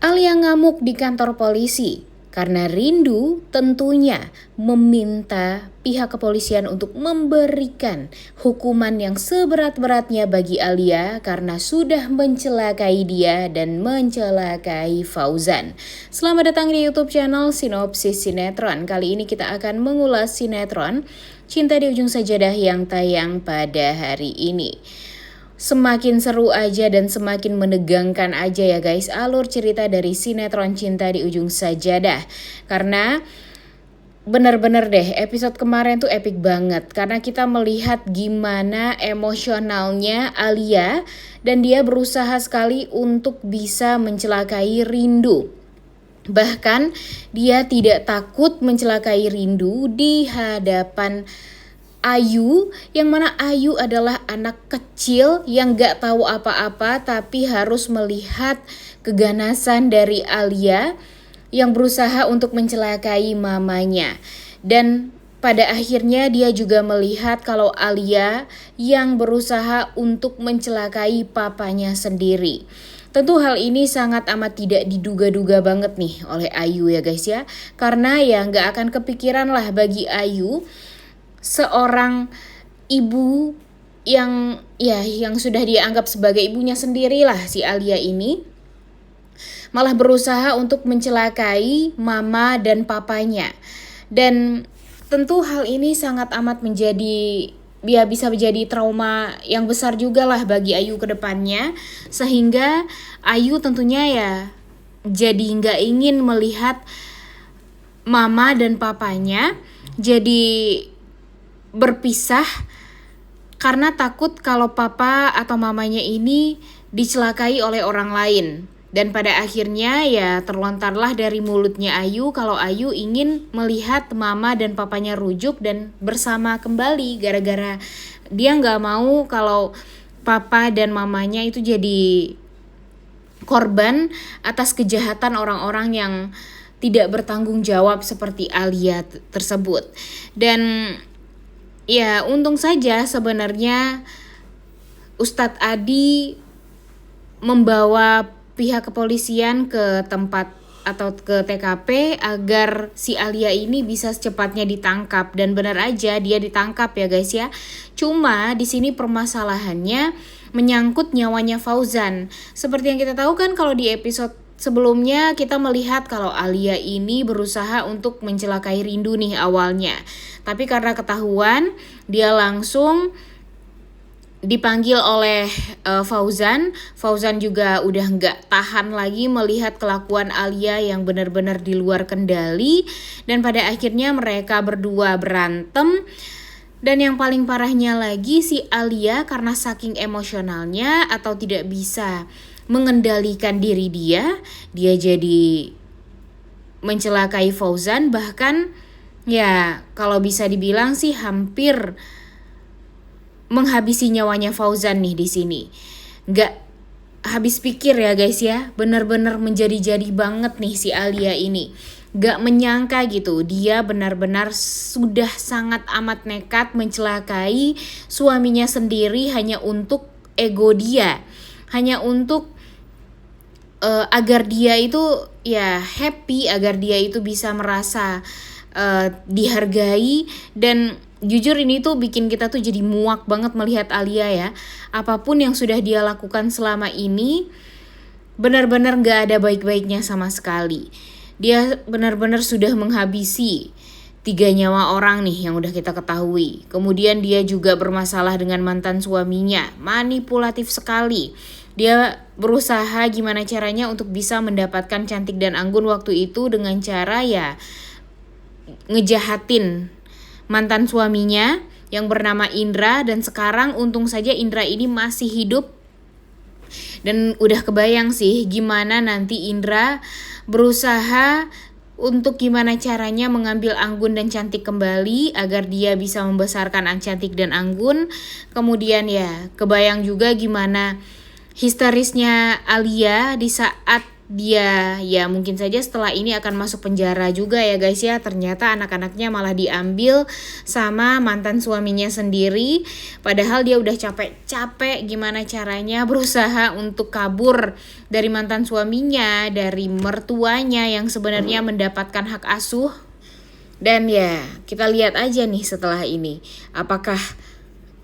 Alia ngamuk di kantor polisi karena rindu tentunya meminta pihak kepolisian untuk memberikan hukuman yang seberat-beratnya bagi Alia karena sudah mencelakai dia dan mencelakai Fauzan. Selamat datang di YouTube channel Sinopsis Sinetron. Kali ini kita akan mengulas sinetron Cinta di Ujung Sajadah yang tayang pada hari ini. Semakin seru aja dan semakin menegangkan aja ya guys alur cerita dari sinetron Cinta di Ujung Sajadah. Karena bener-bener deh episode kemarin tuh epic banget. Karena kita melihat gimana emosionalnya Alia dan dia berusaha sekali untuk bisa mencelakai Rindu. Bahkan dia tidak takut mencelakai Rindu di hadapan Ayu, yang mana Ayu adalah anak kecil yang gak tahu apa-apa tapi harus melihat keganasan dari Alia yang berusaha untuk mencelakai mamanya. Dan pada akhirnya dia juga melihat kalau Alia yang berusaha untuk mencelakai papanya sendiri. Tentu hal ini sangat amat tidak diduga-duga banget nih oleh Ayu ya guys ya. Karena ya gak akan kepikiran lah bagi Ayu, seorang ibu yang sudah dianggap sebagai ibunya sendiri lah si Alia ini, malah berusaha untuk mencelakai mama dan papanya. Dan tentu hal ini sangat amat menjadi bisa menjadi trauma yang besar juga lah bagi Ayu ke depannya. Sehingga Ayu tentunya ya jadi gak ingin melihat mama dan papanya jadi berpisah karena takut kalau papa atau mamanya ini dicelakai oleh orang lain. Dan pada akhirnya ya terlontarlah dari mulutnya Ayu kalau Ayu ingin melihat mama dan papanya rujuk dan bersama kembali, gara-gara dia gak mau kalau papa dan mamanya itu jadi korban atas kejahatan orang-orang yang tidak bertanggung jawab seperti Alia tersebut. Dan ya untung saja sebenarnya Ustadz Adi membawa pihak kepolisian ke tempat atau ke TKP agar si Alia ini bisa secepatnya ditangkap. Dan benar aja dia ditangkap ya guys ya. Cuma di sini permasalahannya menyangkut nyawanya Fauzan. Seperti yang kita tahu kan kalau di episode sebelumnya kita melihat kalau Alia ini berusaha untuk mencelakai Rindu nih awalnya. Tapi karena ketahuan, dia langsung dipanggil oleh Fauzan. Fauzan juga udah gak tahan lagi melihat kelakuan Alia yang benar-benar di luar kendali. Dan pada akhirnya mereka berdua berantem. Dan yang paling parahnya lagi si Alia karena saking emosionalnya atau tidak bisa mengendalikan diri dia jadi mencelakai Fauzan. Bahkan ya kalau bisa dibilang sih hampir menghabisi nyawanya Fauzan nih di sini. Gak habis pikir ya guys ya, benar-benar menjadi-jadi banget nih si Alia ini. Gak menyangka gitu, dia benar-benar sudah sangat amat nekat mencelakai suaminya sendiri hanya untuk ego dia, hanya untuk agar dia itu ya happy, agar dia itu bisa merasa dihargai. Dan jujur ini tuh bikin kita tuh jadi muak banget melihat Alia ya. Apapun yang sudah dia lakukan selama ini benar-benar gak ada baik-baiknya sama sekali. Dia benar-benar sudah menghabisi 3 nyawa orang nih yang udah kita ketahui. Kemudian dia juga bermasalah dengan mantan suaminya, manipulatif sekali. Dia berusaha gimana caranya untuk bisa mendapatkan Cantik dan Anggun waktu itu dengan cara ya ngejahatin mantan suaminya yang bernama Indra. Dan sekarang untung saja Indra ini masih hidup. Dan udah kebayang sih gimana nanti Indra berusaha untuk gimana caranya mengambil Anggun dan Cantik kembali agar dia bisa membesarkan Cantik dan Anggun. Kemudian ya kebayang juga gimana histerisnya Alia di saat dia ya mungkin saja setelah ini akan masuk penjara juga ya guys ya. Ternyata anak-anaknya malah diambil sama mantan suaminya sendiri. Padahal dia udah capek-capek gimana caranya berusaha untuk kabur dari mantan suaminya, dari mertuanya yang sebenarnya mendapatkan hak asuh. Dan ya kita lihat aja nih setelah ini, apakah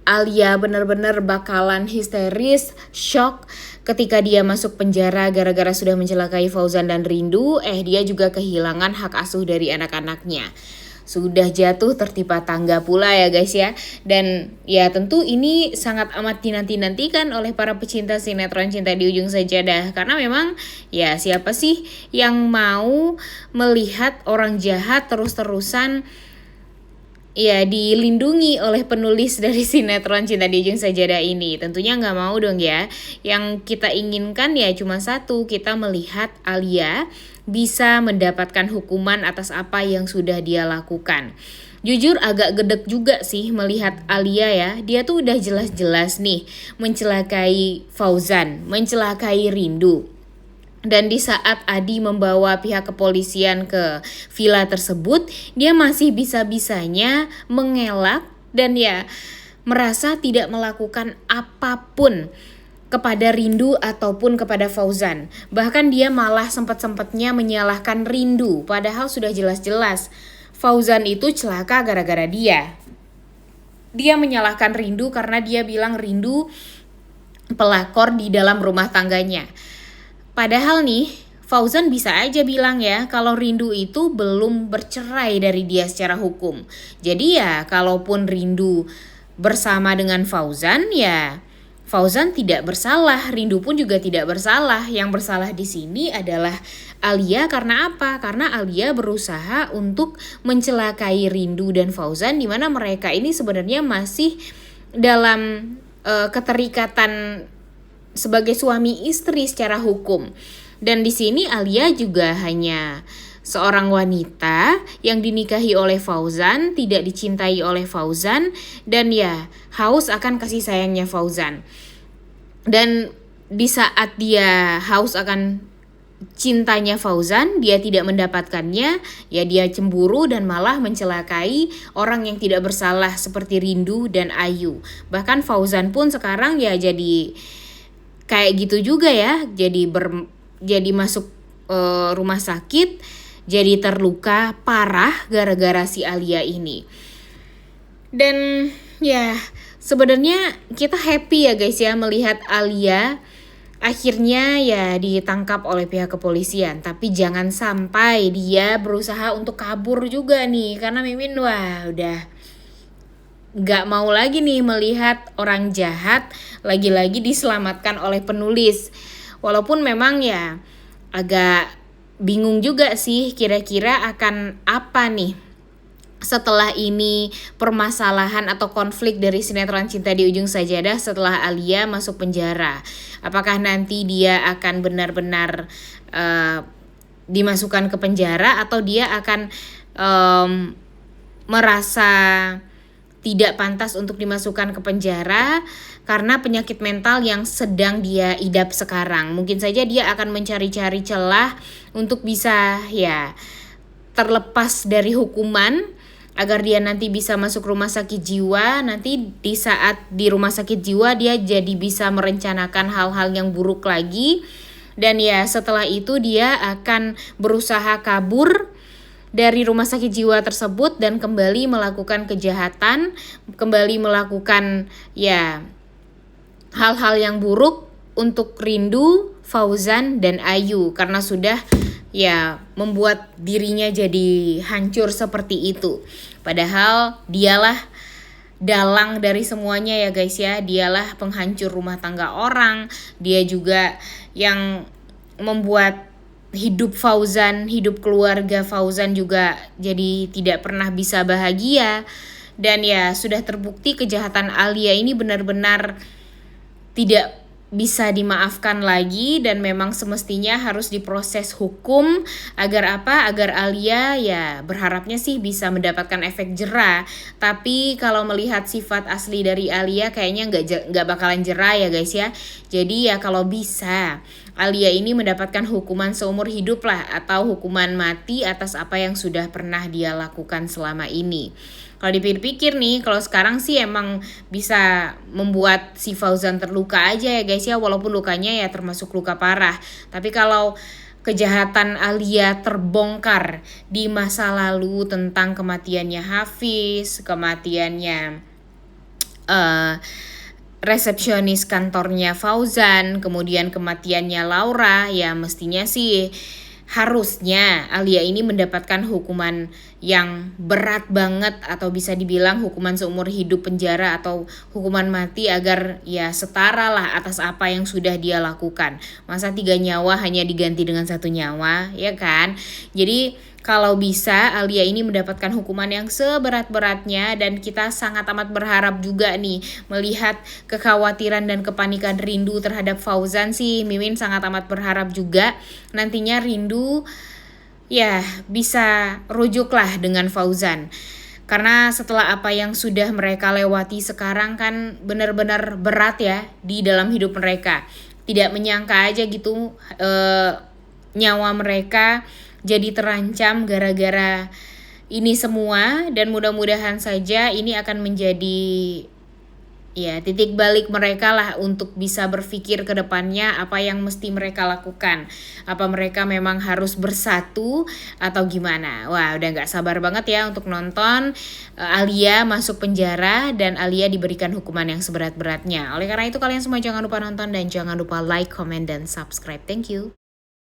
Alia benar-benar bakalan histeris, shock ketika dia masuk penjara gara-gara sudah mencelakai Fauzan dan Rindu. Dia juga kehilangan hak asuh dari anak-anaknya. Sudah jatuh tertimpa tangga pula ya guys ya. Dan ya tentu ini sangat amat dinanti-nantikan oleh para pecinta sinetron Cinta di Ujung Sajadah. Karena memang ya siapa sih yang mau melihat orang jahat terus-terusan ya dilindungi oleh penulis dari sinetron Cinta di Ujung Sajadah ini. Tentunya nggak mau dong ya. Yang kita inginkan ya cuma satu, kita melihat Alia bisa mendapatkan hukuman atas apa yang sudah dia lakukan. Jujur agak gedek juga sih melihat Alia ya. Dia tuh udah jelas-jelas nih mencelakai Fauzan, mencelakai Rindu. Dan di saat Adi membawa pihak kepolisian ke villa tersebut, dia masih bisa-bisanya mengelak dan ya merasa tidak melakukan apapun kepada Rindu ataupun kepada Fauzan. Bahkan dia malah sempat-sempatnya menyalahkan Rindu, padahal sudah jelas-jelas Fauzan itu celaka gara-gara dia. Dia menyalahkan Rindu karena dia bilang Rindu pelakor di dalam rumah tangganya. Padahal nih, Fauzan bisa aja bilang ya kalau Rindu itu belum bercerai dari dia secara hukum. Jadi ya kalaupun Rindu bersama dengan Fauzan ya Fauzan tidak bersalah, Rindu pun juga tidak bersalah. Yang bersalah di sini adalah Alia karena apa? Karena Alia berusaha untuk mencelakai Rindu dan Fauzan di mana mereka ini sebenarnya masih dalam keterikatan sebagai suami istri secara hukum. Dan di sini Alia juga hanya seorang wanita yang dinikahi oleh Fauzan, tidak dicintai oleh Fauzan, dan ya haus akan kasih sayangnya Fauzan. Dan di saat dia haus akan cintanya Fauzan, dia tidak mendapatkannya, ya dia cemburu dan malah mencelakai orang yang tidak bersalah seperti Rindu dan Ayu. Bahkan Fauzan pun sekarang ya jadi kayak gitu juga ya, jadi masuk rumah sakit, jadi terluka parah gara-gara si Alia ini. Dan ya sebenarnya kita happy ya guys ya melihat Alia akhirnya ya ditangkap oleh pihak kepolisian. Tapi jangan sampai dia berusaha untuk kabur juga nih, karena Mimin wah udah gak mau lagi nih melihat orang jahat lagi-lagi diselamatkan oleh penulis. Walaupun memang ya agak bingung juga sih kira-kira akan apa nih setelah ini permasalahan atau konflik dari sinetron Cinta di Ujung Sajadah setelah Alia masuk penjara. Apakah nanti dia akan benar-benar dimasukkan ke penjara atau dia akan merasa tidak pantas untuk dimasukkan ke penjara karena penyakit mental yang sedang dia idap sekarang. Mungkin saja dia akan mencari-cari celah untuk bisa ya terlepas dari hukuman agar dia nanti bisa masuk rumah sakit jiwa. Nanti di saat di rumah sakit jiwa dia jadi bisa merencanakan hal-hal yang buruk lagi. Dan ya setelah itu dia akan berusaha kabur dari rumah sakit jiwa tersebut dan kembali melakukan kejahatan, kembali melakukan ya hal-hal yang buruk untuk Rindu, Fauzan dan Ayu karena sudah ya membuat dirinya jadi hancur seperti itu. Padahal dialah dalang dari semuanya ya guys ya. Dialah penghancur rumah tangga orang. Dia juga yang membuat hidup Fauzan, hidup keluarga Fauzan juga jadi tidak pernah bisa bahagia. Dan ya sudah terbukti kejahatan Alia ini benar-benar tidak bisa dimaafkan lagi dan memang semestinya harus diproses hukum agar apa? Agar Alia ya berharapnya sih bisa mendapatkan efek jera. Tapi kalau melihat sifat asli dari Alia kayaknya nggak bakalan jera ya guys ya. Jadi ya kalau bisa Alia ini mendapatkan hukuman seumur hidup lah atau hukuman mati atas apa yang sudah pernah dia lakukan selama ini. Kalau dipikir-pikir nih, kalau sekarang sih emang bisa membuat si Fauzan terluka aja ya guys ya, walaupun lukanya ya termasuk luka parah. Tapi kalau kejahatan Alia terbongkar di masa lalu tentang kematiannya Hafiz, kematiannya resepsionis kantornya Fauzan, kemudian kematiannya Laura, ya mestinya sih harusnya Alia ini mendapatkan hukuman yang berat banget atau bisa dibilang hukuman seumur hidup penjara atau hukuman mati agar ya setara lah atas apa yang sudah dia lakukan. Masa 3 nyawa hanya diganti dengan 1 nyawa, ya kan? Jadi kalau bisa Alia ini mendapatkan hukuman yang seberat-beratnya, dan kita sangat amat berharap juga nih melihat kekhawatiran dan kepanikan Rindu terhadap Fauzan sih. Mimin sangat amat berharap juga nantinya Rindu ya bisa rujuklah dengan Fauzan. Karena setelah apa yang sudah mereka lewati sekarang kan benar-benar berat ya di dalam hidup mereka. Tidak menyangka aja gitu nyawa mereka jadi terancam gara-gara ini semua, dan mudah-mudahan saja ini akan menjadi ya titik balik mereka lah untuk bisa berpikir ke depannya apa yang mesti mereka lakukan. Apa mereka memang harus bersatu atau gimana. Wah, udah gak sabar banget ya untuk nonton Alia masuk penjara dan Alia diberikan hukuman yang seberat-beratnya. Oleh karena itu kalian semua jangan lupa nonton dan jangan lupa like, comment, dan subscribe. Thank you.